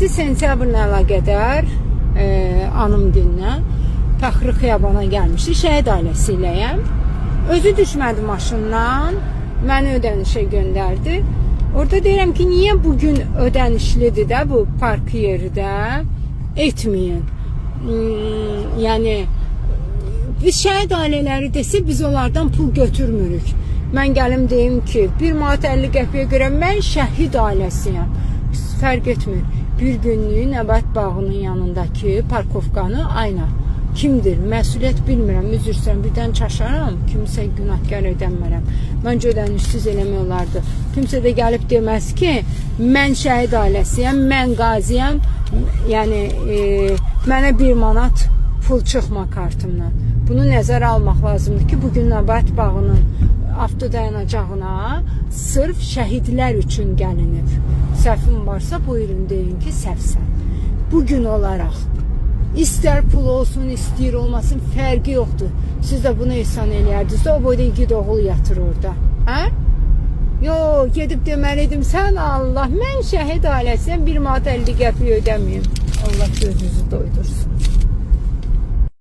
7 sentyabrla əlaqədar anım gününə Fəxri Xiyabana gəlmişdi. Şəhid ailəsi iləyəm. Özü düşmədi maşından, məni ödənişə göndərdi. Orada deyirəm ki, niyə bugün ödənişlidir də bu park yeri də etməyin. Yəni biz şəhid ailələri desə biz onlardan pul götürmürük. Mən gəlim deyim ki, 1 manat 50 qəpiyə görə mən şəhid ailəsiyəm. Fərq etmir. Bir günlük Nəbət bağının yanındakı parkovkanı ayna. Kimdir? Məsuliyyət bilmirəm, üzrsən, birdən çaşaram, kimsə günahkar edənmərəm. Məncə ödənişsiz eləmək olardı. Kimsə də gəlib deməz ki, mən şəhid ailəsiyəm, mən qaziyəm, yəni mənə 1 manat pul çıxma kartımdan. Bunu nəzərə almaq lazımdır ki, bugün Nəbət bağının avtodayanacağına sırf şəhidlər üçün gəlinib. Səhvim varsa buyurun deyin ki, səhvsən. Bugün olaraq İstər pul olsun, istəyir olmasın, fərqi yoxdur. Siz də bunu ehsan eləyərdiniz. O boyda igid oğul yatır orada. Hə? Yox, gedib deməliydim, sən Allah, mən şəhid ailəsiyəm, 1 manat 50 qəpiyə ödəməyim. Allah gözünüzü doydursun.